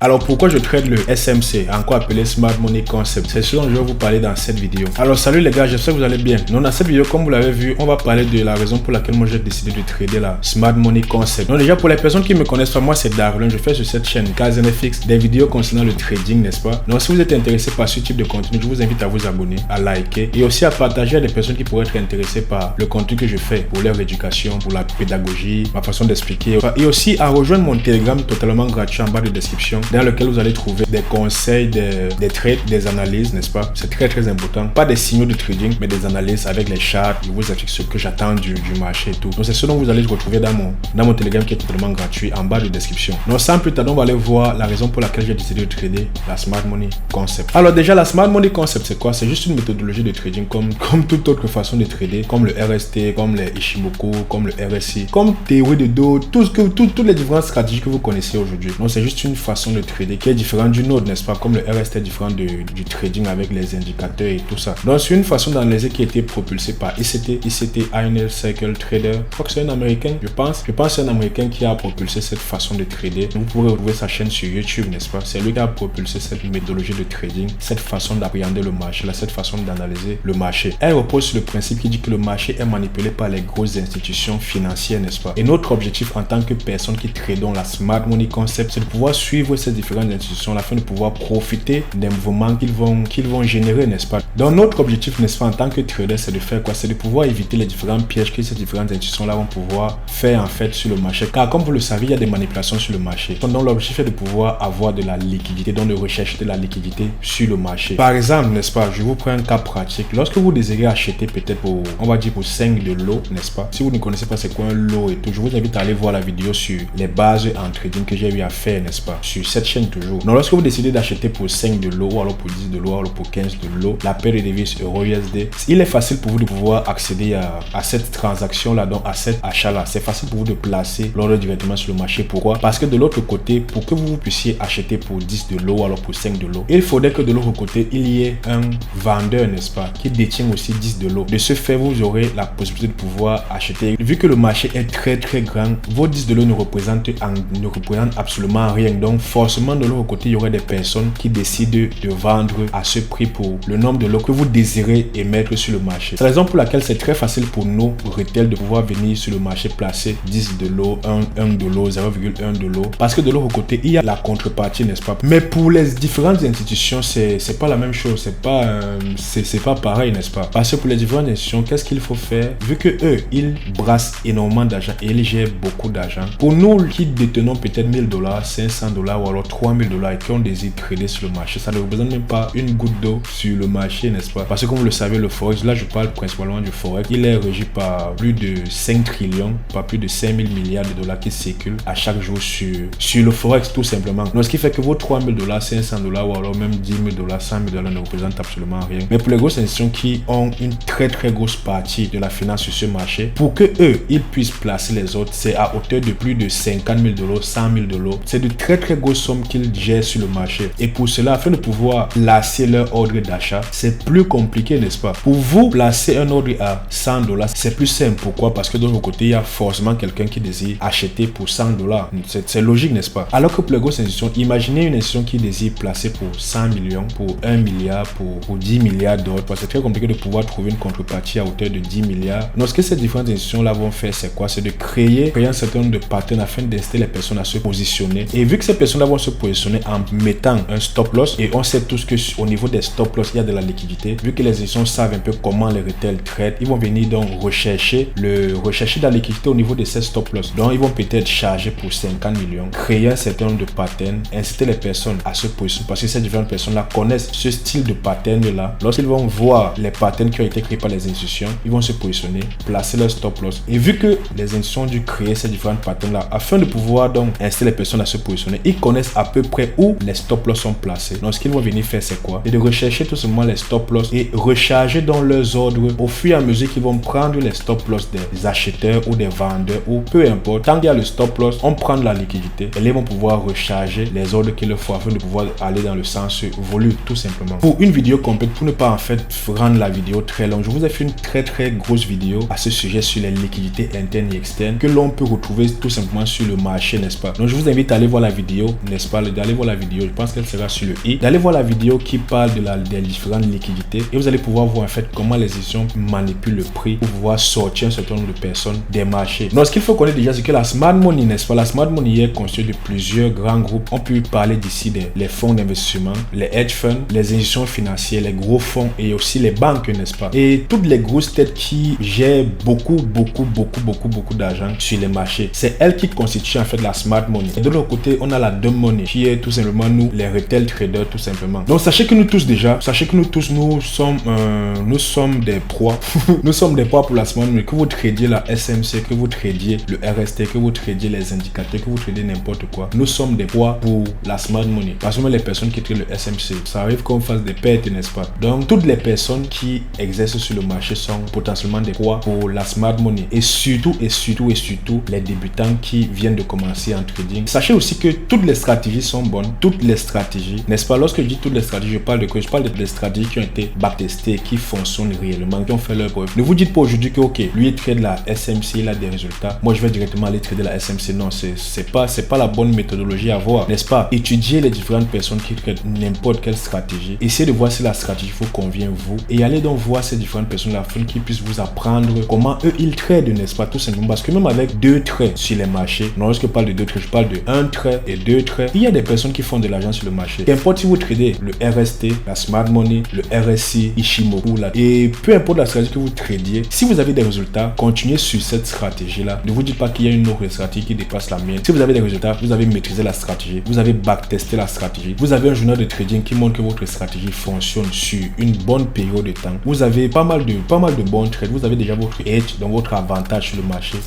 Alors pourquoi je trade le SMC, encore appelé Smart Money Concept? C'est ce dont je vais vous parler dans cette vidéo. Alors salut les gars, j'espère que vous allez bien. Donc dans cette vidéo, comme vous l'avez vu, on va parler de la raison pour laquelle moi j'ai décidé de trader la Smart Money Concept. Donc déjà pour les personnes qui me connaissent pas, moi c'est Darwin, je fais sur cette chaîne KZNFX des vidéos concernant le trading, n'est-ce pas? Donc si vous êtes intéressé par ce type de contenu, je vous invite à vous abonner, à liker et aussi à partager à des personnes qui pourraient être intéressées par le contenu que je fais pour leur éducation, pour la pédagogie, ma façon d'expliquer et aussi à rejoindre mon Telegram totalement gratuit en bas de description dans lequel vous allez trouver des conseils, des trades, des analyses, n'est-ce pas? C'est très important. Pas des signaux de trading, mais des analyses avec les charts. Je vous explique ce que j'attends du marché et tout. Donc c'est ce dont vous allez retrouver dans mon Telegram qui est totalement gratuit en bas de description. Donc sans plus tarder, on va aller voir la raison pour laquelle j'ai décidé de trader la Smart Money Concept. Alors déjà, la Smart Money Concept, c'est quoi? C'est juste une méthodologie de trading comme toute autre façon de trader, comme le RST, comme les Ishimoku, comme le RSI, comme théorie de dos, toutes les différentes stratégies que vous connaissez aujourd'hui. Donc c'est juste une façon de trader qui est différente d'une autre, n'est-ce pas? Comme le RST est différent du trading avec les indicateurs et tout ça. Donc c'est une façon d'analyser qui a été propulsée par ICT Inner Circle Trader. Je crois que c'est un américain, je pense que c'est un américain qui a propulsé cette façon de trader. Vous pourrez retrouver sa chaîne sur YouTube, n'est-ce pas? C'est lui qui a propulsé cette méthodologie de trading, cette façon d'appréhender le marché, cette façon d'analyser le marché. Elle repose sur le principe qui dit que le marché est manipulé par les grosses institutions financières, n'est-ce pas? Et notre objectif en tant que personne qui tradons la Smart Money Concept, c'est de pouvoir suivre ces différentes institutions afin de pouvoir profiter des mouvements qu'ils vont générer, n'est-ce pas? Donc notre objectif, n'est-ce pas, en tant que trader, c'est de faire quoi? C'est de pouvoir éviter les différents pièges que ces différentes institutions-là vont pouvoir faire en fait sur le marché. Car comme vous le savez, il y a des manipulations sur le marché. Donc l'objectif est de pouvoir avoir de la liquidité, donc de rechercher de la liquidité sur le marché. Par exemple, n'est-ce pas, je vous prends un cas pratique. Lorsque vous désirez acheter peut-être pour, on va dire pour 5 de l'eau, n'est-ce pas? Si vous ne connaissez pas c'est quoi un lot et tout, je vous invite à aller voir la vidéo sur les bases en trading que j'ai eu à faire, n'est-ce pas? Sur cette chaîne toujours. Donc lorsque vous décidez d'acheter pour 5 de l'eau ou alors pour 10 de l'eau ou alors pour 15 de l'eau, la paire de devises euro-USD, il est facile pour vous de pouvoir accéder à cette transaction là, donc à cet achat là. C'est facile pour vous de placer l'ordre directement sur le marché. Pourquoi? Parce que de l'autre côté, pour que vous puissiez acheter pour 10 de l'eau ou alors pour 5 de l'eau, il faudrait que de l'autre côté il y ait un vendeur, n'est-ce pas, qui détient aussi 10 de l'eau. De ce fait, vous aurez la possibilité de pouvoir acheter. Vu que le marché est très grand, vos 10 de l'eau ne représentent absolument rien. Donc forcément de l'autre côté, il y aurait des personnes qui décident de vendre à ce prix pour le nombre de lots que vous désirez émettre sur le marché. C'est la raison pour laquelle c'est très facile pour nous, retail, de pouvoir venir sur le marché placer 10 de l'eau, 1 de l'eau, 0,1 de l'eau. Parce que de l'autre côté, il y a la contrepartie, n'est-ce pas? Mais pour les différentes institutions, c'est pas la même chose. C'est pas pareil, n'est-ce pas? Parce que pour les différentes institutions, qu'est-ce qu'il faut faire? Vu que eux, ils brassent énormément d'argent et ils gèrent beaucoup d'argent. Pour nous qui détenons peut-être $1000, $500 ou alors $3000 et qui ont désiré trader sur le marché, ça ne représente même pas une goutte d'eau sur le marché, n'est-ce pas? Parce que comme vous le savez, le Forex, là je parle principalement du Forex, il est régi par plus de 5 trillions, par plus de 5000 milliards de dollars qui circulent à chaque jour sur le Forex tout simplement. Donc ce qui fait que vos $3000, $500 ou alors même $10,000, $100,000 ne représentent absolument rien. Mais pour les grosses institutions qui ont une très grosse partie de la finance sur ce marché, pour que eux, ils puissent placer les autres, c'est à hauteur de plus de $50,000, $100,000. C'est de très grosses sommes qu'ils gèrent sur le marché. Et pour cela, afin de pouvoir placer leur ordre d'achat, c'est plus compliqué, n'est-ce pas? Pour vous placer un ordre à $100, c'est plus simple. Pourquoi? Parce que de l'autre côté, il y a forcément quelqu'un qui désire acheter pour $100. C'est logique, n'est-ce pas? Alors que pour les grosses institutions, imaginez une institution qui désire placer pour 100 millions, pour 1 milliard, pour 10 milliards d'autres. C'est très compliqué de pouvoir trouver une contrepartie à hauteur de 10 milliards. Donc ce que ces différentes institutions-là vont faire, c'est quoi? C'est de créer un certain nombre de patterns afin d'inciter les personnes à se positionner. Et vu que ces personnes-là vont se positionner en mettant un stop loss, et on sait tous que au niveau des stop loss, il y a de la liquidité. Vu que les institutions savent un peu comment les retail traitent, ils vont venir donc rechercher de la liquidité au niveau de ces stop loss. Donc ils vont peut-être charger pour 50 millions, créer un certain nombre de patterns, inciter les personnes à se positionner parce que ces différentes personnes-là connaissent ce style de pattern-là. Lorsqu'ils vont voir les patterns qui ont été créés par les institutions, ils vont se positionner, placer leur stop loss. Et vu que les institutions ont dû créer ces différentes patterns-là afin de pouvoir donc inciter les personnes à se positionner, ils connaissent à peu près où les stop loss sont placés. Donc ce qu'ils vont venir faire, c'est quoi? Et de rechercher tout simplement les stop loss et recharger dans leurs ordres au fur et à mesure qu'ils vont prendre les stop loss des acheteurs ou des vendeurs ou peu importe. Tant qu'il y a le stop loss, on prend de la liquidité et ils vont pouvoir recharger les ordres qu'il leur faut afin de pouvoir aller dans le sens voulu tout simplement. Pour une vidéo complète, pour ne pas en fait rendre la vidéo très longue, je vous ai fait une très grosse vidéo à ce sujet sur les liquidités internes et externes que l'on peut retrouver tout simplement sur le marché, n'est-ce pas? Donc je vous invite à aller voir la vidéo. n'est-ce pas, d'aller voir la vidéo, je pense qu'elle sera sur le i, d'aller voir la vidéo qui parle des différentes liquidités et vous allez pouvoir voir en fait comment les institutions manipulent le prix pour pouvoir sortir un certain nombre de personnes des marchés. Donc ce qu'il faut connaître déjà, c'est que la smart money, n'est-ce pas, la smart money est constituée de plusieurs grands groupes. On peut parler d'ici les fonds d'investissement, les hedge funds, les institutions financières, les gros fonds et aussi les banques, n'est-ce pas, et toutes les grosses têtes qui gèrent beaucoup d'argent sur les marchés. C'est elles qui constituent en fait la smart money. Et de l'autre côté, on a la dumb money qui est tout simplement nous, les retail traders, tout simplement. Donc sachez que nous tous, nous sommes des proies. Nous sommes des proies pour la smart money. Que vous tradiez la SMC, que vous tradiez le RST, que vous tradiez les indicateurs, que vous tradiez n'importe quoi, nous sommes des proies pour la smart money. Parce que même les personnes qui tradent le SMC, ça arrive qu'on fasse des pertes, n'est-ce pas? Donc toutes les personnes qui exercent sur le marché sont potentiellement des proies pour la smart money. Et surtout les débutants qui viennent de commencer en trading. Sachez aussi que toutes les stratégies sont bonnes. Toutes les stratégies, n'est-ce pas? Lorsque je dis toutes les stratégies, je parle de quoi? Je parle des stratégies qui ont été backtestées, qui fonctionnent réellement, qui ont fait leur preuve. Ne vous dites pas aujourd'hui que ok, lui il trade la SMC, il a des résultats. Moi je vais directement aller trader la SMC. Non, c'est pas la bonne méthodologie à avoir, n'est-ce pas? Étudiez les différentes personnes qui tradent n'importe quelle stratégie. Essayez de voir si la stratégie vous convient vous et allez donc voir ces différentes personnes afin qu'ils puissent vous apprendre comment eux ils tradent, n'est-ce pas? Tout simplement parce que même avec 2 traits sur les marchés, non, lorsque je parle de 2 traits, je parle de 1 trait et 2 traits. Il y a des personnes qui font de l'argent sur le marché. Qu'importe si vous tradez le RST, la smart money, le RSI, Ishimoku, et peu importe la stratégie que vous tradiez, si vous avez des résultats, continuez sur cette stratégie-là. Ne vous dites pas qu'il y a une autre stratégie qui dépasse la mienne. Si vous avez des résultats, vous avez maîtrisé la stratégie, vous avez backtesté la stratégie, vous avez un journal de trading qui montre que votre stratégie fonctionne sur une bonne période de temps. Vous avez pas mal de bons trades, vous avez déjà votre edge, donc votre avantage sur le marché.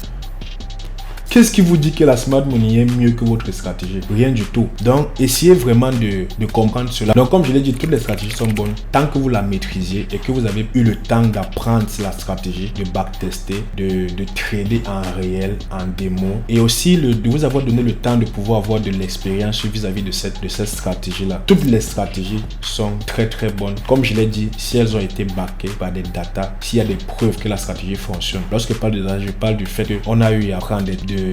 Qu'est-ce qui vous dit que la smart money est mieux que votre stratégie? Rien du tout. Donc, essayez vraiment de comprendre cela. Donc, comme je l'ai dit, toutes les stratégies sont bonnes tant que vous la maîtrisez et que vous avez eu le temps d'apprendre la stratégie, de backtester, de trader en réel, en démo et aussi de vous avoir donné le temps de pouvoir avoir de l'expérience vis-à-vis de cette stratégie-là. Toutes les stratégies sont très bonnes. Comme je l'ai dit, si elles ont été backées par des data, s'il y a des preuves que la stratégie fonctionne. Lorsque je parle de data, je parle du fait qu'on a eu à prendre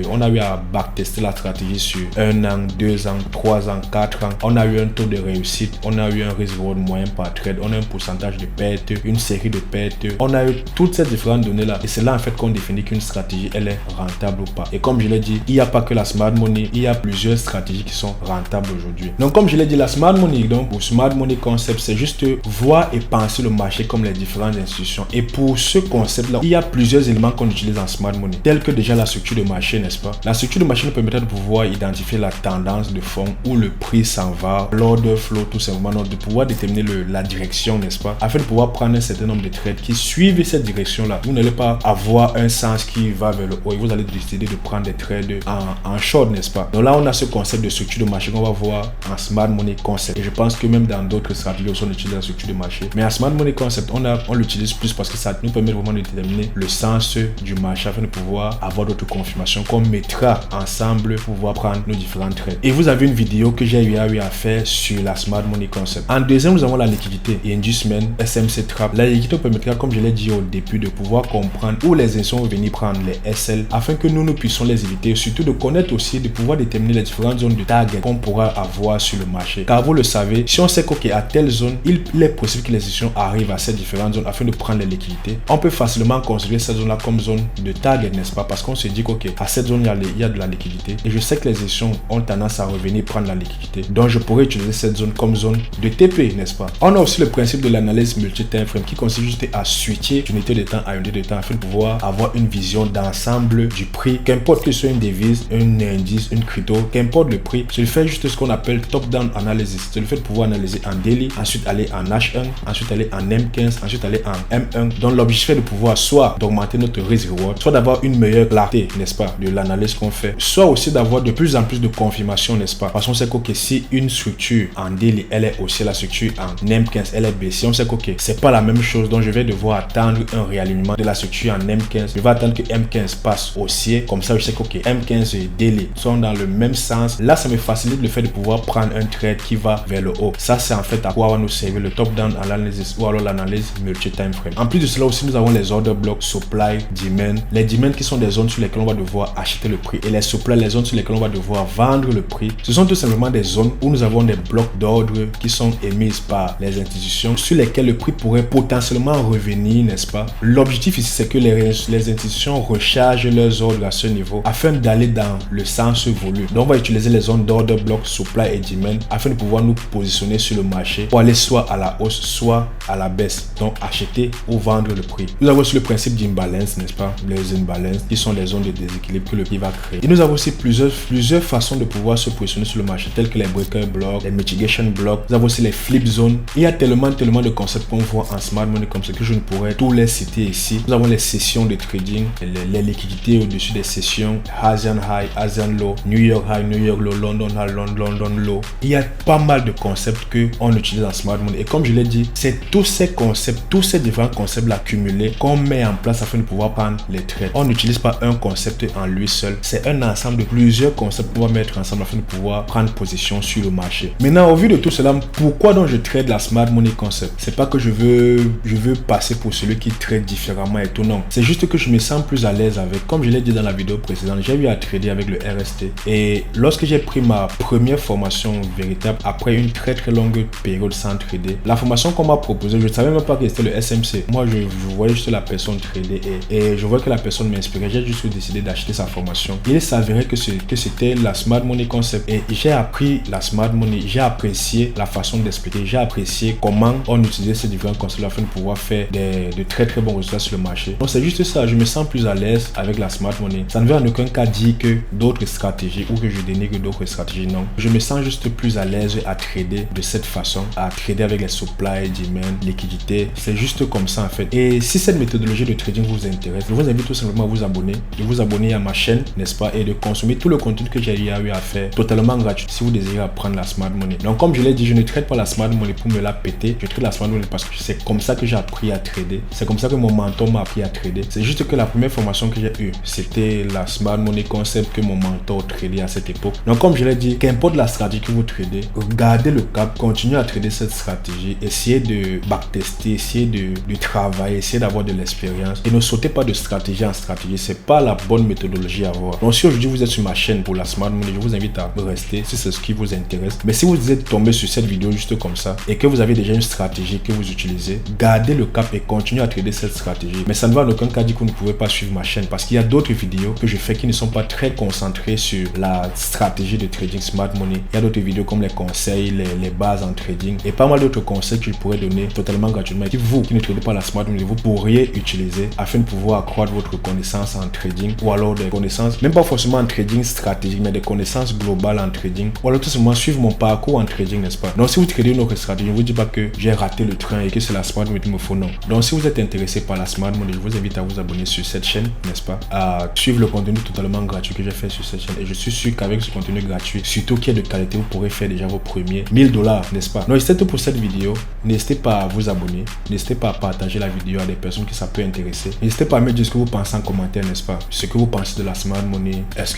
on a eu à backtester la stratégie sur 1 an, 2 ans, 3 ans, 4 ans. On a eu un taux de réussite, on a eu un risk reward moyen par trade, on a un pourcentage de pertes, une série de pertes. On a eu toutes ces différentes données là et c'est là en fait qu'on définit qu'une stratégie elle est rentable ou pas. Et comme je l'ai dit, il n'y a pas que la smart money, il y a plusieurs stratégies qui sont rentables aujourd'hui. Donc comme je l'ai dit, la smart money, donc pour smart money concept, c'est juste voir et penser le marché comme les différentes institutions. Et pour ce concept là, il y a plusieurs éléments qu'on utilise en smart money, tels que déjà la structure de marché, n'est-ce pas? La structure de marché nous permettra de pouvoir identifier la tendance de fond où le prix s'en va, l'order flow tout simplement, de pouvoir déterminer la direction, n'est-ce pas? Afin de pouvoir prendre un certain nombre de trades qui suivent cette direction-là. Vous n'allez pas avoir un sens qui va vers le haut et vous allez décider de prendre des trades en short, n'est-ce pas? Donc là, on a ce concept de structure de marché qu'on va voir en smart money concept. Et je pense que même dans d'autres stratégies aussi, on utilise la structure de marché. Mais en smart money concept, on l'utilise plus parce que ça nous permet vraiment de déterminer le sens du marché afin de pouvoir avoir d'autres confirmations qu'on mettra ensemble pour pouvoir prendre nos différents trades. Et vous avez une vidéo que j'ai eu à faire sur la smart money concept. En deuxième, nous avons la liquidité et inducement SMC trap. La liquidité permettra, comme je l'ai dit au début, de pouvoir comprendre où les institutions vont venir prendre les SL afin que nous puissions les éviter et surtout de connaître aussi, de pouvoir déterminer les différentes zones de target qu'on pourra avoir sur le marché. Car vous le savez, si on sait qu'à telle zone, il est possible que les institutions arrivent à ces différentes zones afin de prendre les liquidités, on peut facilement considérer cette zone-là comme zone de target, n'est-ce pas? Parce qu'on se dit qu'à cette zone, il y a de la liquidité et je sais que les institutions ont tendance à revenir prendre la liquidité. Donc, je pourrais utiliser cette zone comme zone de TP, n'est-ce pas? On a aussi le principe de l'analyse multi-time frame qui consiste juste à switcher d'une unité de temps à une unité de temps afin de pouvoir avoir une vision d'ensemble du prix, qu'importe que ce soit une devise, un indice, une crypto, qu'importe le prix. Je fais juste ce qu'on appelle top-down analysis. C'est le fait de pouvoir analyser en daily, ensuite aller en H1, ensuite aller en M15, ensuite aller en M1. Donc, l'objectif est de pouvoir soit d'augmenter notre risk reward, soit d'avoir une meilleure clarté, n'est-ce pas, de l'analyse qu'on fait, soit aussi d'avoir de plus en plus de confirmation, n'est-ce pas? Parce qu'on sait que si une structure en daily, elle est haussière, la structure en M15, elle est baissière, on sait que c'est pas la même chose. Donc, je vais devoir attendre un réalignement de la structure en M15. Je vais attendre que M15 passe haussier. Comme ça, je sais que M15 et daily sont dans le même sens. Là, ça me facilite le fait de pouvoir prendre un trade qui va vers le haut. Ça, c'est en fait à quoi va nous servir le top-down analysis ou alors l'analyse multi-time frame. En plus de cela aussi, nous avons les order blocks, supply, demand. Les demand qui sont des zones sur lesquelles on va devoir devoir acheter le prix. Et les supplies, les zones sur lesquelles on va devoir vendre le prix, ce sont tout simplement des zones où nous avons des blocs d'ordre qui sont émises par les institutions sur lesquelles le prix pourrait potentiellement revenir, n'est-ce pas? L'objectif ici, c'est que les institutions rechargent leurs ordres à ce niveau afin d'aller dans le sens voulu. Donc, on va utiliser les zones d'ordre, bloc, supply et demand afin de pouvoir nous positionner sur le marché pour aller soit à la hausse, soit à la baisse. Donc, acheter ou vendre le prix. Nous avons aussi le principe d'imbalance, n'est-ce pas? Les imbalances qui sont des zones de déséquilibre que le prix va créer. Et nous avons aussi plusieurs façons de pouvoir se positionner sur le marché, telles que les breaker blocks, les mitigation blocks. Nous avons aussi les flip zones. Il y a tellement de concepts qu'on voit en smart money comme ça que je ne pourrais tous les citer ici. Nous avons les sessions de trading, les liquidités au-dessus des sessions, Asian high, Asian low, New York high, New York low, London high, London low. Il y a pas mal de concepts que on utilise en smart money. Et comme je l'ai dit, c'est tous ces concepts, tous ces différents concepts accumulés qu'on met en place afin de pouvoir prendre les trades. On n'utilise pas un concept en lui seul. C'est un ensemble de plusieurs concepts qu'on va mettre ensemble afin de pouvoir prendre position sur le marché. Maintenant, au vu de tout cela, pourquoi donc je trade la smart money concept? C'est pas que je veux passer pour celui qui trade différemment et tout, non. C'est juste que je me sens plus à l'aise avec. Comme je l'ai dit dans la vidéo précédente, j'ai eu à trader avec le RST. Et lorsque j'ai pris ma première formation véritable, après une très longue période sans trader, la formation qu'on m'a proposée, je ne savais même pas que c'était le SMC. Moi, je voyais juste la personne trader et je vois que la personne m'inspirait. J'ai juste décidé d'acheter sa formation. Il s'avérait que c'était la smart money concept. Et j'ai appris la smart money, j'ai apprécié la façon d'expliquer, j'ai apprécié comment on utilisait ces différents concepts afin de pouvoir faire de très bons résultats sur le marché. Donc c'est juste ça, je me sens plus à l'aise avec la smart money. Ça ne veut en aucun cas dire que d'autres stratégies ou que je dénigre d'autres stratégies, non. Je me sens juste plus à l'aise à trader de cette façon, à trader avec les supply, demand, liquidité. C'est juste comme ça en fait. Et si cette méthodologie de trading vous intéresse, je vous invite tout simplement à vous abonner, de vous abonner à ma chaîne, n'est-ce pas, et de consommer tout le contenu que j'ai eu à faire totalement gratuit si vous désirez apprendre la smart money. Donc comme je l'ai dit, je ne trade pas la smart money pour me la péter, je trade la smart money parce que c'est comme ça que j'ai appris à trader, c'est comme ça que mon mentor m'a appris à trader. C'est juste que la première formation que j'ai eue, c'était la smart money concept que mon mentor tradait à cette époque. Donc comme je l'ai dit, qu'importe la stratégie que vous tradez, gardez le cap, continuez à trader cette stratégie, essayez de backtester, essayez de travailler, essayez d'avoir de l'expérience et ne sautez pas de stratégie en stratégie, c'est pas la bonne méthodologie à avoir. Donc si aujourd'hui vous êtes sur ma chaîne pour la smart money, je vous invite à rester si c'est ce qui vous intéresse. Mais si vous êtes tombé sur cette vidéo juste comme ça et que vous avez déjà une stratégie que vous utilisez, gardez le cap et continuez à trader cette stratégie. Mais ça ne va en aucun cas dire que vous ne pouvez pas suivre ma chaîne parce qu'il y a d'autres vidéos que je fais qui ne sont pas très concentrées sur la stratégie de trading smart money. Il y a d'autres vidéos comme les conseils, les bases en trading et pas mal d'autres conseils que je pourrais donner totalement gratuitement et que vous qui ne tradez pas la smart money, vous pourriez utiliser afin de pouvoir accroître votre connaissance en trading ou alors des connaissances, même pas forcément en trading stratégique, mais des connaissances globales en trading ou alors tout simplement suivre mon parcours en trading, n'est-ce pas? Donc si vous tradez une autre stratégie, je ne vous dis pas que j'ai raté le train et que c'est la smart money qu'il me faut, non. Donc si vous êtes intéressé par la smart money, je vous invite à vous abonner sur cette chaîne, n'est-ce pas, à suivre le contenu totalement gratuit que j'ai fait sur cette chaîne et je suis sûr qu'avec ce contenu gratuit, surtout qui est de qualité, vous pourrez faire déjà vos premiers $1000, n'est-ce pas? Donc c'est tout pour cette vidéo. N'hésitez pas à vous abonner, n'hésitez pas à partager la vidéo à des personnes qui ça peut intéresser. N'hésitez pas à me dire ce que vous pensez en commentaire, n'est-ce pas? Ce que vous pensez de la smart money. Est-ce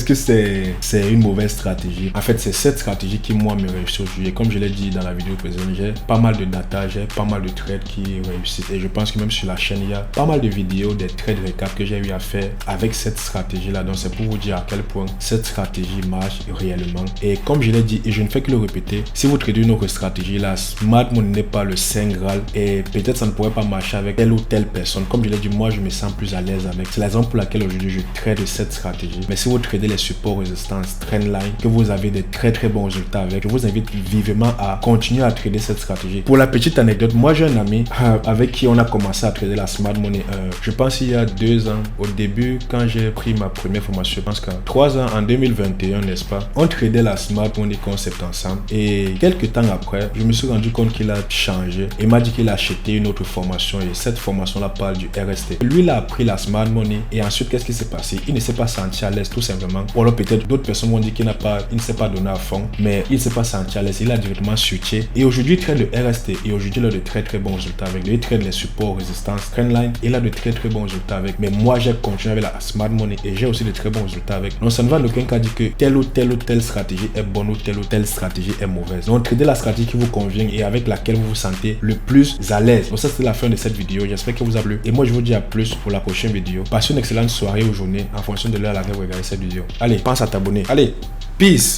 que c'est une mauvaise stratégie? En fait, c'est cette stratégie qui moi me réussit aujourd'hui. Et comme je l'ai dit dans la vidéo précédente, j'ai pas mal de data, j'ai pas mal de trades qui réussissent. Et je pense que même sur la chaîne, il y a pas mal de vidéos, des trades récap que j'ai eu à faire avec cette stratégie-là. Donc c'est pour vous dire à quel point cette stratégie marche réellement. Et comme je l'ai dit, et je ne fais que le répéter, si vous tradez une autre stratégie, la smart money n'est pas le saint graal et peut-être ça ne pourrait pas marcher avec telle ou telle personne. Comme je l'ai dit, moi je me sens plus à l'aise avec. C'est la raison pour laquelle aujourd'hui je trade cette stratégie. Mais si vous tradez les supports résistance trendline, que vous avez des très bons résultats avec, je vous invite vivement à continuer à trader cette stratégie. Pour la petite anecdote, moi j'ai un ami avec qui on a commencé à trader la smart money. Je pense il y a 2 ans, au début quand j'ai pris ma première formation, je pense qu'à 3 ans en 2021, n'est-ce pas, on tradait la smart money concept ensemble et quelques temps après, je me suis rendu compte qu'il a changé et m'a dit qu'il a acheté une autre formation et cette formation là parle du RST. Lui il a appris la smart money et ensuite qu'est-ce qui s'est passé? Il ne s'est pas senti à l'aise tout simplement. Ou alors peut-être d'autres personnes vont dire qu'il ne s'est pas donné à fond, mais il ne s'est pas senti à l'aise. Il a directement switché et aujourd'hui il trade le RST et aujourd'hui il a de très bons résultats avec. Lui il trade les supports résistance trendline et il a de très bons résultats avec. Mais moi j'ai continué avec la smart money et j'ai aussi de très bons résultats avec. Donc ça ne va en aucun cas dire que telle ou telle stratégie est bonne ou telle stratégie est mauvaise. Donc tradez la stratégie qui vous convient et avec laquelle vous vous sentez le plus à l'aise. Donc ça c'est la fin de cette vidéo. J'espère que vous a plu et moi je vous dis à plus pour la prochaine vidéo. Passez une excellente différentes soirées ou journées en fonction de l'heure à laquelle vous regardez cette vidéo. Allez, pense à t'abonner. Allez, peace!